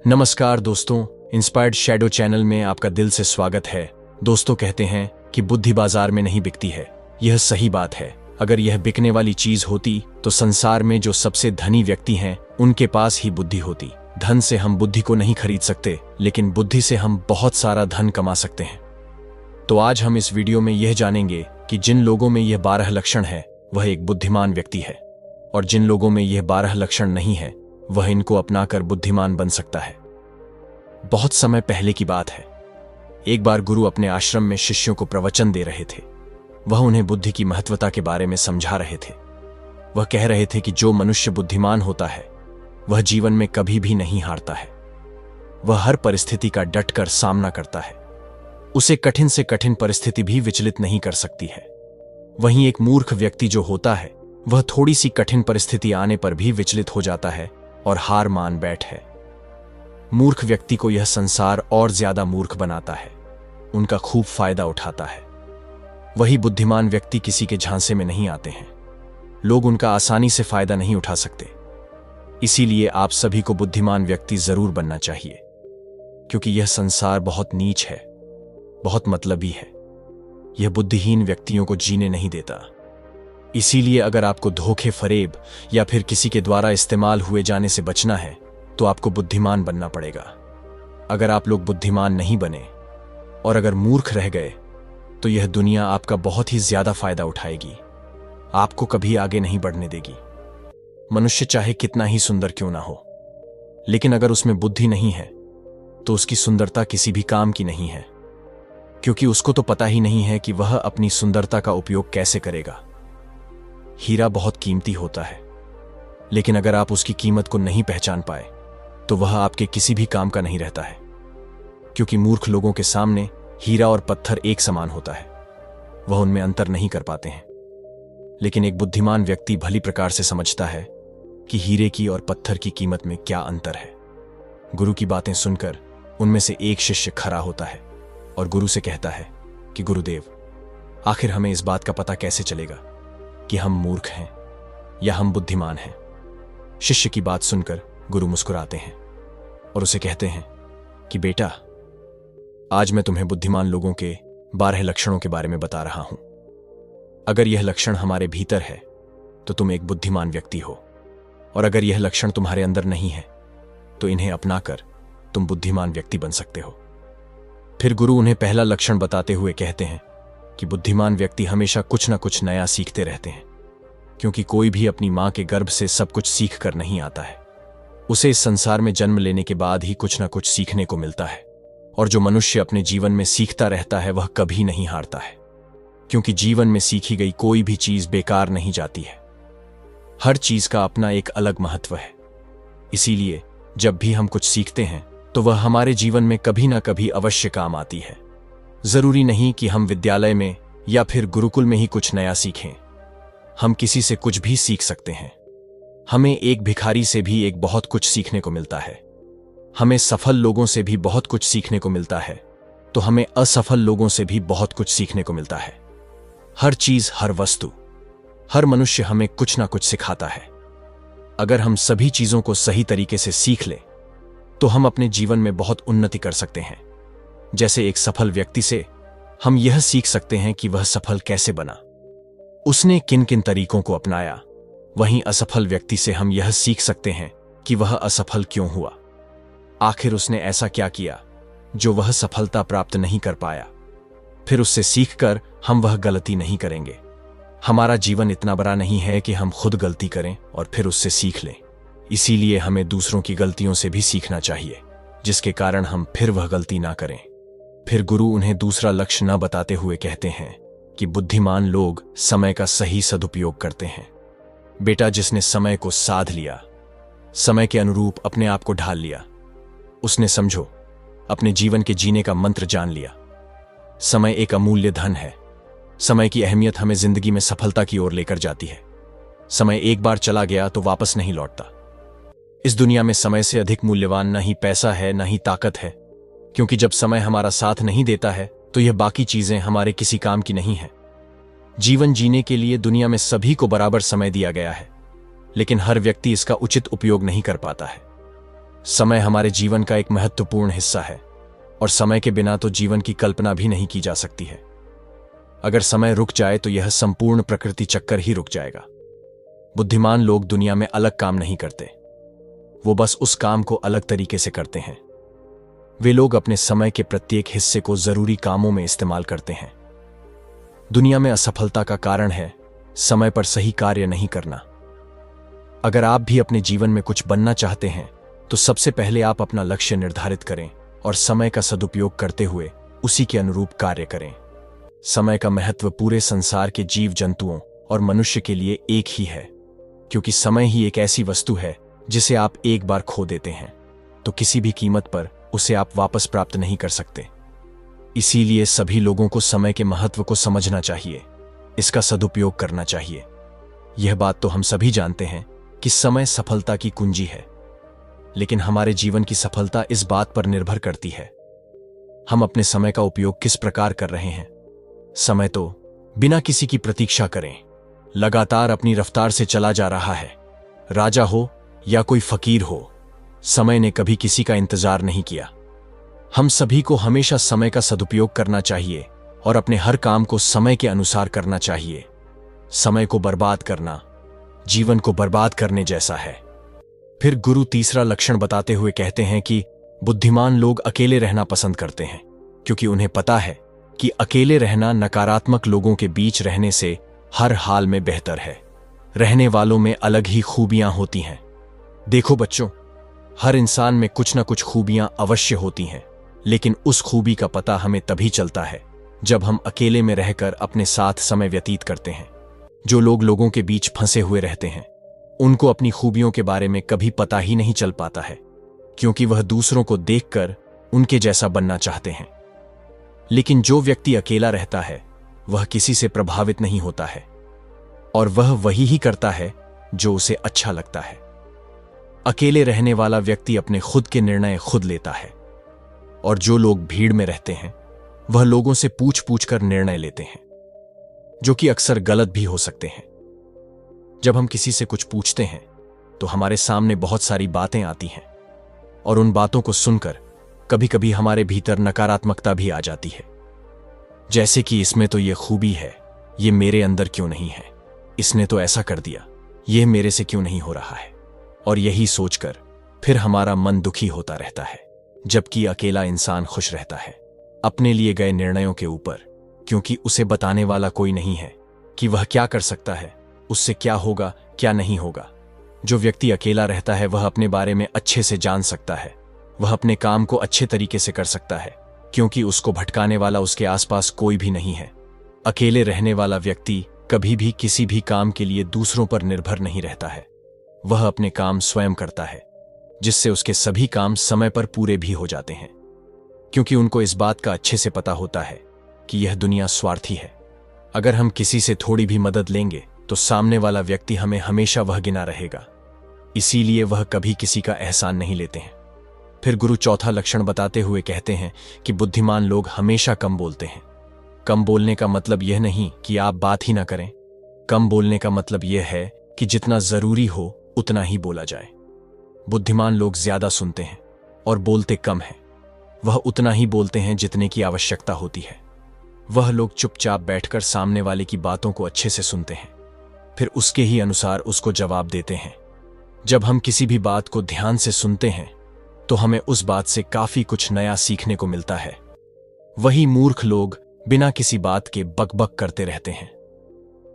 नमस्कार दोस्तों, inspired shadow channel में आपका दिल से स्वागत है। दोस्तों, कहते हैं कि बुद्धि बाजार में नहीं बिकती है। यह सही बात है। अगर यह बिकने वाली चीज होती तो संसार में जो सबसे धनी व्यक्ति हैं उनके पास ही बुद्धि होती। धन से हम बुद्धि को नहीं खरीद सकते, लेकिन बुद्धि से हम बहुत सारा धन कमा सकते हैं। तो आज हम इस वीडियो में यह जानेंगे कि जिन लोगों में यह 12 लक्षण है वह एक बुद्धिमान व्यक्ति है, और जिन लोगों में यह 12 लक्षण नहीं है वह इनको अपनाकर बुद्धिमान बन सकता है। बहुत समय पहले की बात है। एक बार गुरु अपने आश्रम में शिष्यों को प्रवचन दे रहे थे। वह उन्हें बुद्धि की महत्वता के बारे में समझा रहे थे। वह कह रहे थे कि जो मनुष्य बुद्धिमान होता है वह जीवन में कभी भी नहीं हारता है। वह हर परिस्थिति का डटकर सामना करता है। उसे कठिन से कठिन परिस्थिति भी विचलित नहीं कर सकती है। वहीं एक मूर्ख व्यक्ति जो होता है वह थोड़ी सी कठिन परिस्थिति आने पर भी विचलित हो जाता है और हार मान बैठ है। मूर्ख व्यक्ति को यह संसार और ज्यादा मूर्ख बनाता है, उनका खूब फायदा उठाता है। वही बुद्धिमान व्यक्ति किसी के झांसे में नहीं आते हैं। लोग उनका आसानी से फायदा नहीं उठा सकते। इसीलिए आप सभी को बुद्धिमान व्यक्ति जरूर बनना चाहिए, क्योंकि यह संसार बहुत नीच है, बहुत मतलबी है। यह बुद्धिहीन व्यक्तियों को जीने नहीं देता। इसीलिए अगर आपको धोखे, फरेब या फिर किसी के द्वारा इस्तेमाल हुए जाने से बचना है तो आपको बुद्धिमान बनना पड़ेगा। अगर आप लोग बुद्धिमान नहीं बने और अगर मूर्ख रह गए तो यह दुनिया आपका बहुत ही ज्यादा फायदा उठाएगी, आपको कभी आगे नहीं बढ़ने देगी। मनुष्य चाहे कितना ही सुंदर क्यों ना हो, लेकिन अगर उसमें बुद्धि नहीं है तो उसकी सुंदरता किसी भी काम की नहीं है, क्योंकि उसको तो पता ही नहीं है कि वह अपनी सुंदरता का उपयोग कैसे करेगा। हीरा बहुत कीमती होता है, लेकिन अगर आप उसकी कीमत को नहीं पहचान पाए तो वह आपके किसी भी काम का नहीं रहता है, क्योंकि मूर्ख लोगों के सामने हीरा और पत्थर एक समान होता है। वह उनमें अंतर नहीं कर पाते हैं। लेकिन एक बुद्धिमान व्यक्ति भली प्रकार से समझता है कि हीरे की और पत्थर की कीमत में क्या अंतर है। गुरु की बातें सुनकर उनमें से एक शिष्य खड़ा होता है और गुरु से कहता है कि गुरुदेव, आखिर हमें इस बात का पता कैसे चलेगा कि हम मूर्ख हैं या हम बुद्धिमान हैं। शिष्य की बात सुनकर गुरु मुस्कुराते हैं और उसे कहते हैं कि बेटा, आज मैं तुम्हें बुद्धिमान लोगों के 12 लक्षणों के बारे में बता रहा हूं। अगर यह लक्षण हमारे भीतर है तो तुम एक बुद्धिमान व्यक्ति हो, और अगर यह लक्षण तुम्हारे अंदर नहीं है तो इन्हें अपनाकर तुम बुद्धिमान व्यक्ति बन सकते हो। फिर गुरु उन्हें पहला लक्षण बताते हुए कहते हैं कि बुद्धिमान व्यक्ति हमेशा कुछ ना कुछ नया सीखते रहते हैं, क्योंकि कोई भी अपनी मां के गर्भ से सब कुछ सीख कर नहीं आता है। उसे इस संसार में जन्म लेने के बाद ही कुछ ना कुछ सीखने को मिलता है। और जो मनुष्य अपने जीवन में सीखता रहता है वह कभी नहीं हारता है, क्योंकि जीवन में सीखी गई कोई भी चीज बेकार नहीं जाती है। हर चीज का अपना एक अलग महत्व है। इसीलिए जब भी हम कुछ सीखते हैं तो वह हमारे जीवन में कभी ना कभी अवश्य काम आती है। जरूरी नहीं कि हम विद्यालय में या फिर गुरुकुल में ही कुछ नया सीखें। हम किसी से कुछ भी सीख सकते हैं। हमें एक भिखारी से भी एक बहुत कुछ सीखने को मिलता है। हमें सफल लोगों से भी बहुत कुछ सीखने को मिलता है, तो हमें असफल लोगों से भी बहुत कुछ सीखने को मिलता है। हर चीज, हर वस्तु, हर मनुष्य हमें कुछ ना कुछ सिखाता है। अगर हम सभी चीजों को सही तरीके से सीख लें तो हम अपने जीवन में बहुत उन्नति कर सकते हैं। जैसे एक सफल व्यक्ति से हम यह सीख सकते हैं कि वह सफल कैसे बना, उसने किन किन तरीकों को अपनाया। वहीं असफल व्यक्ति से हम यह सीख सकते हैं कि वह असफल क्यों हुआ, आखिर उसने ऐसा क्या किया जो वह सफलता प्राप्त नहीं कर पाया। फिर उससे सीखकर हम वह गलती नहीं करेंगे। हमारा जीवन इतना बड़ा नहीं है कि हम खुद गलती करें और फिर उससे सीख लें। इसीलिए हमें दूसरों की गलतियों से भी सीखना चाहिए, जिसके कारण हम फिर वह गलती ना करें। फिर गुरु उन्हें दूसरा लक्ष्य न बताते हुए कहते हैं कि बुद्धिमान लोग समय का सही सदुपयोग करते हैं। बेटा, जिसने समय को साध लिया, समय के अनुरूप अपने आप को ढाल लिया, उसने समझो अपने जीवन के जीने का मंत्र जान लिया। समय एक अमूल्य धन है। समय की अहमियत हमें जिंदगी में सफलता की ओर लेकर जाती है। समय एक बार चला गया तो वापस नहीं लौटता। इस दुनिया में समय से अधिक मूल्यवान न ही पैसा है न ही ताकत है, क्योंकि जब समय हमारा साथ नहीं देता है तो यह बाकी चीजें हमारे किसी काम की नहीं है। जीवन जीने के लिए दुनिया में सभी को बराबर समय दिया गया है, लेकिन हर व्यक्ति इसका उचित उपयोग नहीं कर पाता है। समय हमारे जीवन का एक महत्वपूर्ण हिस्सा है और समय के बिना तो जीवन की कल्पना भी नहीं की जा सकती है। अगर समय रुक जाए तो यह संपूर्ण प्रकृति चक्कर ही रुक जाएगा। बुद्धिमान लोग दुनिया में अलग काम नहीं करते, वो बस उस काम को अलग तरीके से करते हैं। वे लोग अपने समय के प्रत्येक हिस्से को जरूरी कामों में इस्तेमाल करते हैं। दुनिया में असफलता का कारण है समय पर सही कार्य नहीं करना। अगर आप भी अपने जीवन में कुछ बनना चाहते हैं तो सबसे पहले आप अपना लक्ष्य निर्धारित करें और समय का सदुपयोग करते हुए उसी के अनुरूप कार्य करें। समय का महत्व पूरे संसार के जीव जंतुओं और मनुष्य के लिए एक ही है, क्योंकि समय ही एक ऐसी वस्तु है जिसे आप एक बार खो देते हैं तो किसी भी कीमत पर उसे आप वापस प्राप्त नहीं कर सकते। इसीलिए सभी लोगों को समय के महत्व को समझना चाहिए, इसका सदुपयोग करना चाहिए। यह बात तो हम सभी जानते हैं कि समय सफलता की कुंजी है, लेकिन हमारे जीवन की सफलता इस बात पर निर्भर करती है हम अपने समय का उपयोग किस प्रकार कर रहे हैं। समय तो बिना किसी की प्रतीक्षा करें लगातार अपनी रफ्तार से चला जा रहा है। राजा हो या कोई फकीर हो, समय ने कभी किसी का इंतजार नहीं किया। हम सभी को हमेशा समय का सदुपयोग करना चाहिए और अपने हर काम को समय के अनुसार करना चाहिए। समय को बर्बाद करना जीवन को बर्बाद करने जैसा है। फिर गुरु तीसरा लक्षण बताते हुए कहते हैं कि बुद्धिमान लोग अकेले रहना पसंद करते हैं, क्योंकि उन्हें पता है कि अकेले रहना नकारात्मक लोगों के बीच रहने से हर हाल में बेहतर है। रहने वालों में अलग ही खूबियां होती हैं। देखो बच्चों, हर इंसान में कुछ ना कुछ खूबियां अवश्य होती हैं, लेकिन उस खूबी का पता हमें तभी चलता है जब हम अकेले में रहकर अपने साथ समय व्यतीत करते हैं। जो लोग लोगों के बीच फंसे हुए रहते हैं उनको अपनी खूबियों के बारे में कभी पता ही नहीं चल पाता है, क्योंकि वह दूसरों को देखकर उनके जैसा बनना चाहते हैं। लेकिन जो व्यक्ति अकेला रहता है वह किसी से प्रभावित नहीं होता है और वह वही ही करता है जो उसे अच्छा लगता है। अकेले रहने वाला व्यक्ति अपने खुद के निर्णय खुद लेता है और जो लोग भीड़ में रहते हैं वह लोगों से पूछ पूछ कर निर्णय लेते हैं, जो कि अक्सर गलत भी हो सकते हैं। जब हम किसी से कुछ पूछते हैं तो हमारे सामने बहुत सारी बातें आती हैं और उन बातों को सुनकर कभी कभी हमारे भीतर नकारात्मकता भी आ जाती है, जैसे कि इसमें तो ये खूबी है, ये मेरे अंदर क्यों नहीं है, इसने तो ऐसा कर दिया, यह मेरे से क्यों नहीं हो रहा है। और यही सोचकर फिर हमारा मन दुखी होता रहता है, जबकि अकेला इंसान खुश रहता है अपने लिए गए निर्णयों के ऊपर, क्योंकि उसे बताने वाला कोई नहीं है कि वह क्या कर सकता है, उससे क्या होगा क्या नहीं होगा। जो व्यक्ति अकेला रहता है वह अपने बारे में अच्छे से जान सकता है, वह अपने काम को अच्छे तरीके से कर सकता है, क्योंकि उसको भटकाने वाला उसके आसपास कोई भी नहीं है। अकेले रहने वाला व्यक्ति कभी भी किसी भी काम के लिए दूसरों पर निर्भर नहीं रहता है, वह अपने काम स्वयं करता है, जिससे उसके सभी काम समय पर पूरे भी हो जाते हैं, क्योंकि उनको इस बात का अच्छे से पता होता है कि यह दुनिया स्वार्थी है। अगर हम किसी से थोड़ी भी मदद लेंगे तो सामने वाला व्यक्ति हमें हमेशा वह गिना रहेगा, इसीलिए वह कभी किसी का एहसान नहीं लेते हैं। फिर गुरु चौथा लक्षण बताते हुए कहते हैं कि बुद्धिमान लोग हमेशा कम बोलते हैं। कम बोलने का मतलब यह नहीं कि आप बात ही ना करें, कम बोलने का मतलब यह है कि जितना जरूरी हो उतना ही बोला जाए। बुद्धिमान लोग ज्यादा सुनते हैं और बोलते कम हैं। वह उतना ही बोलते हैं जितने की आवश्यकता होती है। वह लोग चुपचाप बैठकर सामने वाले की बातों को अच्छे से सुनते हैं, फिर उसके ही अनुसार उसको जवाब देते हैं। जब हम किसी भी बात को ध्यान से सुनते हैं तो हमें उस बात से काफी कुछ नया सीखने को मिलता है। वही मूर्ख लोग बिना किसी बात के बकबक करते रहते हैं।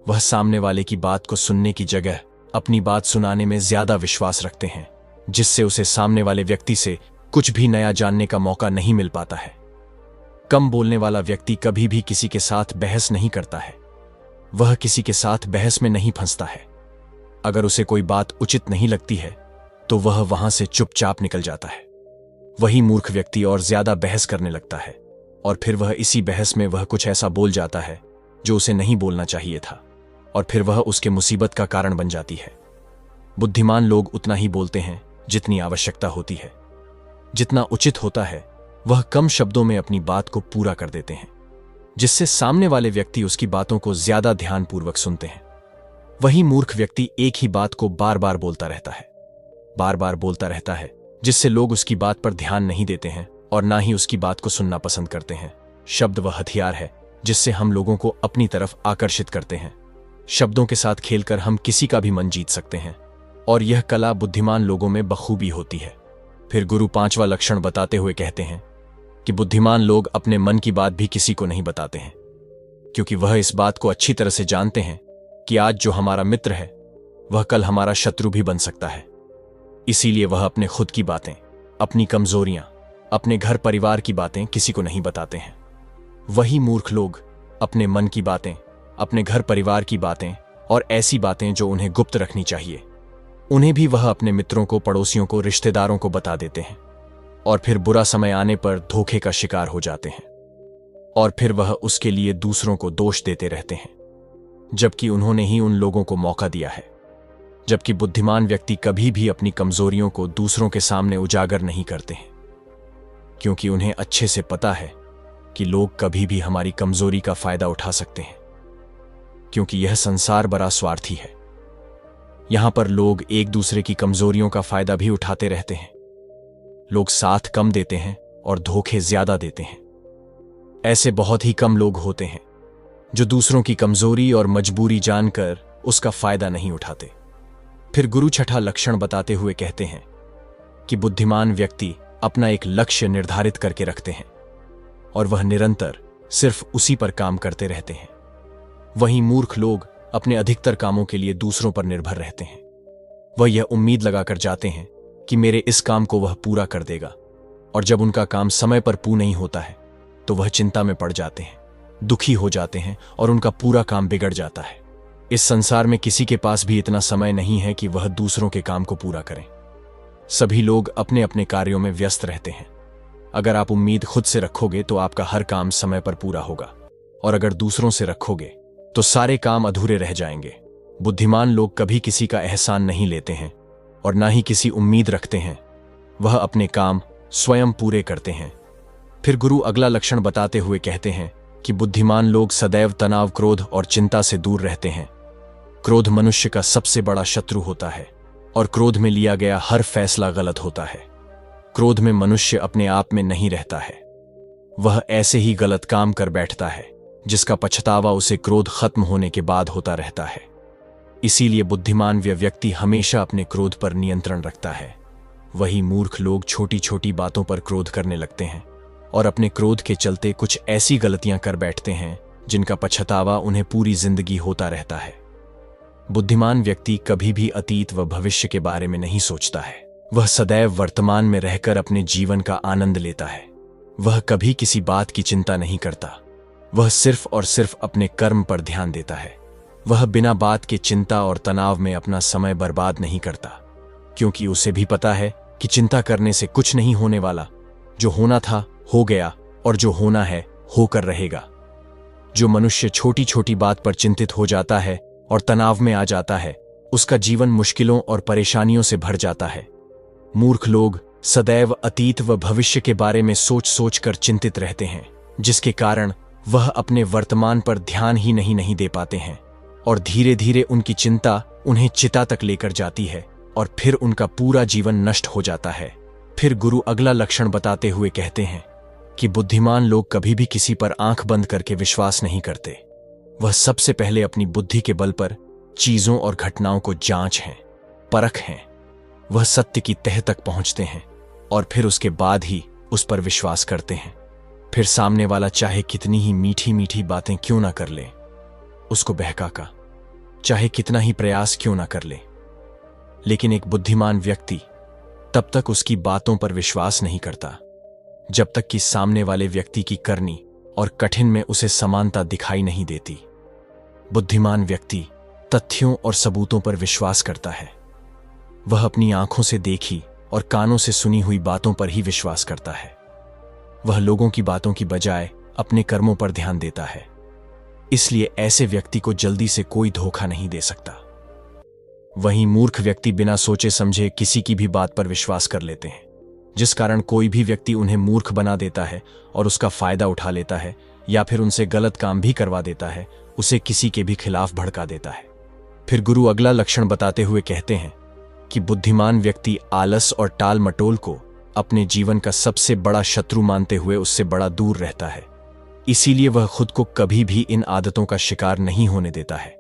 वह सामने वाले की बात को सुनने की जगह अपनी बात सुनाने में ज्यादा विश्वास रखते हैं, जिससे उसे सामने वाले व्यक्ति से कुछ भी नया जानने का मौका नहीं मिल पाता है। कम बोलने वाला व्यक्ति कभी भी किसी के साथ बहस नहीं करता है, वह किसी के साथ बहस में नहीं फंसता है। अगर उसे कोई बात उचित नहीं लगती है तो वह वहां से चुपचाप निकल जाता है। वही मूर्ख व्यक्ति और ज्यादा बहस करने लगता है और फिर वह इसी बहस में वह कुछ ऐसा बोल जाता है जो उसे नहीं बोलना चाहिए था, और फिर वह उसके मुसीबत का कारण बन जाती है। बुद्धिमान लोग उतना ही बोलते हैं जितनी आवश्यकता होती है। जितना उचित होता है वह कम शब्दों में अपनी बात को पूरा कर देते हैं, जिससे सामने वाले व्यक्ति उसकी बातों को ज्यादा ध्यानपूर्वक सुनते हैं। वही मूर्ख व्यक्ति एक ही बात को बार बार बोलता रहता है, बार बार बोलता रहता है जिससे लोग उसकी बात पर ध्यान नहीं देते हैं और ना ही उसकी बात को सुनना पसंद करते हैं। शब्द वह हथियार है जिससे हम लोगों को अपनी तरफ आकर्षित करते हैं। शब्दों के साथ खेलकर हम किसी का भी मन जीत सकते हैं और यह कला बुद्धिमान लोगों में बखूबी होती है। फिर गुरु 5वां लक्षण बताते हुए कहते हैं कि बुद्धिमान लोग अपने मन की बात भी किसी को नहीं बताते हैं, क्योंकि वह इस बात को अच्छी तरह से जानते हैं कि आज जो हमारा मित्र है वह कल हमारा शत्रु भी बन सकता है। इसीलिए वह अपने खुद की बातें, अपनी कमजोरियां, अपने घर परिवार की बातें किसी को नहीं बताते हैं। वही मूर्ख लोग अपने मन की बातें, अपने घर परिवार की बातें और ऐसी बातें जो उन्हें गुप्त रखनी चाहिए, उन्हें भी वह अपने मित्रों को, पड़ोसियों को, रिश्तेदारों को बता देते हैं और फिर बुरा समय आने पर धोखे का शिकार हो जाते हैं और फिर वह उसके लिए दूसरों को दोष देते रहते हैं, जबकि उन्होंने ही उन लोगों को मौका दिया है। जबकि बुद्धिमान व्यक्ति कभी भी अपनी कमजोरियों को दूसरों के सामने उजागर नहीं करते हैं, क्योंकि उन्हें अच्छे से पता है कि लोग कभी भी हमारी कमजोरी का फायदा उठा सकते हैं, क्योंकि यह संसार बड़ा स्वार्थी है। यहां पर लोग एक दूसरे की कमजोरियों का फायदा भी उठाते रहते हैं। लोग साथ कम देते हैं और धोखे ज्यादा देते हैं। ऐसे बहुत ही कम लोग होते हैं जो दूसरों की कमजोरी और मजबूरी जानकर उसका फायदा नहीं उठाते। फिर गुरु 6वां लक्षण बताते हुए कहते हैं कि बुद्धिमान व्यक्ति अपना एक लक्ष्य निर्धारित करके रखते हैं और वह निरंतर सिर्फ उसी पर काम करते रहते हैं। वहीं मूर्ख लोग अपने अधिकतर कामों के लिए दूसरों पर निर्भर रहते हैं। वह यह उम्मीद लगाकर जाते हैं कि मेरे इस काम को वह पूरा कर देगा, और जब उनका काम समय पर पूरा नहीं होता है तो वह चिंता में पड़ जाते हैं, दुखी हो जाते हैं और उनका पूरा काम बिगड़ जाता है। इस संसार में किसी के पास भी इतना समय नहीं है कि वह दूसरों के काम को पूरा करें। सभी लोग अपने अपने कार्यों में व्यस्त रहते हैं। अगर आप उम्मीद खुद से रखोगे तो आपका हर काम समय पर पूरा होगा, और अगर दूसरों से रखोगे तो सारे काम अधूरे रह जाएंगे। बुद्धिमान लोग कभी किसी का एहसान नहीं लेते हैं और ना ही किसी उम्मीद रखते हैं। वह अपने काम स्वयं पूरे करते हैं। फिर गुरु अगला लक्षण बताते हुए कहते हैं कि बुद्धिमान लोग सदैव तनाव, क्रोध और चिंता से दूर रहते हैं। क्रोध मनुष्य का सबसे बड़ा शत्रु होता है और क्रोध में लिया गया हर फैसला गलत होता है। क्रोध में मनुष्य अपने आप में नहीं रहता है। वह ऐसे ही गलत काम कर बैठता है जिसका पछतावा उसे क्रोध खत्म होने के बाद होता रहता है। इसीलिए बुद्धिमान व्यक्ति हमेशा अपने क्रोध पर नियंत्रण रखता है। वही मूर्ख लोग छोटी छोटी बातों पर क्रोध करने लगते हैं और अपने क्रोध के चलते कुछ ऐसी गलतियां कर बैठते हैं जिनका पछतावा उन्हें पूरी जिंदगी होता रहता है। बुद्धिमान व्यक्ति कभी भी अतीत व भविष्य के बारे में नहीं सोचता है। वह सदैव वर्तमान में रहकर अपने जीवन का आनंद लेता है। वह कभी किसी बात की चिंता नहीं करता। वह सिर्फ और सिर्फ अपने कर्म पर ध्यान देता है। वह बिना बात के चिंता और तनाव में अपना समय बर्बाद नहीं करता, क्योंकि उसे भी पता है कि चिंता करने से कुछ नहीं होने वाला। जो होना था हो गया और जो होना है होकर रहेगा। जो मनुष्य छोटी छोटी बात पर चिंतित हो जाता है और तनाव में आ जाता है, उसका जीवन मुश्किलों और परेशानियों से भर जाता है। मूर्ख लोग सदैव अतीत व भविष्य के बारे में सोच सोच कर चिंतित रहते हैं, जिसके कारण वह अपने वर्तमान पर ध्यान ही नहीं दे पाते हैं और धीरे धीरे उनकी चिंता उन्हें चिता तक लेकर जाती है और फिर उनका पूरा जीवन नष्ट हो जाता है। फिर गुरु अगला लक्षण बताते हुए कहते हैं कि बुद्धिमान लोग कभी भी किसी पर आंख बंद करके विश्वास नहीं करते। वह सबसे पहले अपनी बुद्धि के बल पर चीजों और घटनाओं को जांच हैं, परख हैं। वह सत्य की तह तक पहुंचते हैं और फिर उसके बाद ही उस पर विश्वास करते हैं। फिर सामने वाला चाहे कितनी ही मीठी मीठी बातें क्यों ना कर ले, उसको बहका का चाहे कितना ही प्रयास क्यों ना कर ले, लेकिन एक बुद्धिमान व्यक्ति तब तक उसकी बातों पर विश्वास नहीं करता जब तक कि सामने वाले व्यक्ति की करनी और कठिन में उसे समानता दिखाई नहीं देती। बुद्धिमान व्यक्ति तथ्यों और सबूतों पर विश्वास करता है। वह अपनी आंखों से देखी और कानों से सुनी हुई बातों पर ही विश्वास करता है। वह लोगों की बातों की बजाय अपने कर्मों पर ध्यान देता है। इसलिए ऐसे व्यक्ति को जल्दी से कोई धोखा नहीं दे सकता। वहीं मूर्ख व्यक्ति बिना सोचे समझे किसी की भी बात पर विश्वास कर लेते हैं, जिस कारण कोई भी व्यक्ति उन्हें मूर्ख बना देता है और उसका फायदा उठा लेता है, या फिर उनसे गलत काम भी करवा देता है, उसे किसी के भी खिलाफ भड़का देता है। फिर गुरु अगला लक्षण बताते हुए कहते हैं कि बुद्धिमान व्यक्ति आलस और टाल मटोल को अपने जीवन का सबसे बड़ा शत्रु मानते हुए उससे बड़ा दूर रहता है। इसीलिए वह खुद को कभी भी इन आदतों का शिकार नहीं होने देता है,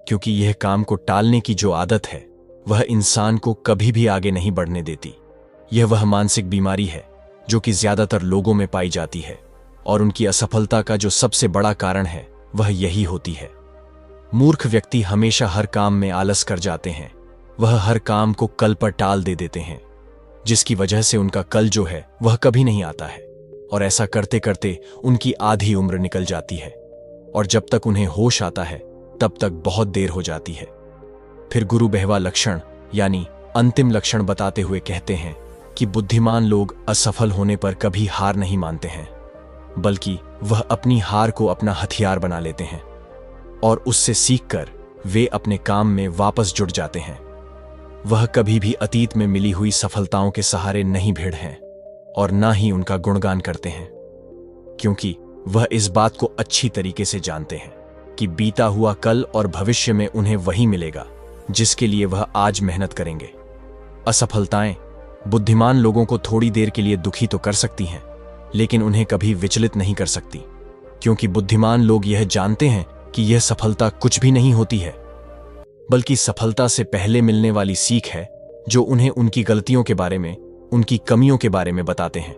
क्योंकि यह काम को टालने की जो आदत है वह इंसान को कभी भी आगे नहीं बढ़ने देती। यह वह मानसिक बीमारी है जो कि ज्यादातर लोगों में पाई जाती है, और उनकी असफलता का जो सबसे बड़ा कारण है वह यही होती है। मूर्ख व्यक्ति हमेशा हर काम में आलस कर जाते हैं। वह हर काम को कल पर टाल दे देते हैं, जिसकी वजह से उनका कल जो है वह कभी नहीं आता है, और ऐसा करते करते उनकी आधी उम्र निकल जाती है, और जब तक उन्हें होश आता है तब तक बहुत देर हो जाती है। फिर गुरु बहवा लक्षण यानी अंतिम लक्षण बताते हुए कहते हैं कि बुद्धिमान लोग असफल होने पर कभी हार नहीं मानते हैं, बल्कि वह अपनी हार को अपना हथियार बना लेते हैं और उससे सीखकर वे अपने काम में वापस जुट जाते हैं। वह कभी भी अतीत में मिली हुई सफलताओं के सहारे नहीं भिड़ हैं और ना ही उनका गुणगान करते हैं, क्योंकि वह इस बात को अच्छी तरीके से जानते हैं कि बीता हुआ कल और भविष्य में उन्हें वही मिलेगा जिसके लिए वह आज मेहनत करेंगे। असफलताएं बुद्धिमान लोगों को थोड़ी देर के लिए दुखी तो कर सकती हैं, लेकिन उन्हें कभी विचलित नहीं कर सकती, क्योंकि बुद्धिमान लोग यह जानते हैं कि यह सफलता कुछ भी नहीं होती है, बल्कि सफलता से पहले मिलने वाली सीख है जो उन्हें उनकी गलतियों के बारे में, उनकी कमियों के बारे में बताते हैं,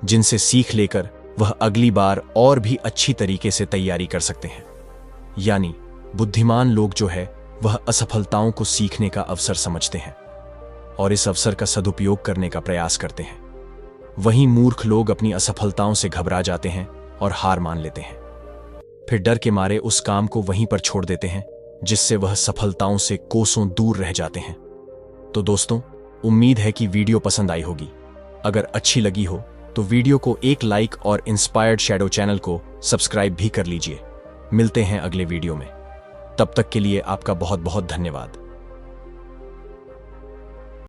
जिनसे सीख लेकर वह अगली बार और भी अच्छी तरीके से तैयारी कर सकते हैं। यानी बुद्धिमान लोग जो है वह असफलताओं को सीखने का अवसर समझते हैं और इस अवसर का सदुपयोग करने का प्रयास करते हैं। वहीं मूर्ख लोग अपनी असफलताओं से घबरा जाते हैं और हार मान लेते हैं, फिर डर के मारे उस काम को वहीं पर छोड़ देते हैं जिससे वह सफलताओं से कोसों दूर रह जाते हैं। तो दोस्तों, उम्मीद है कि वीडियो पसंद आई होगी। अगर अच्छी लगी हो तो वीडियो को एक लाइक और इंस्पायर्ड शैडो चैनल को सब्सक्राइब भी कर लीजिए। मिलते हैं अगले वीडियो में, तब तक के लिए आपका बहुत बहुत धन्यवाद।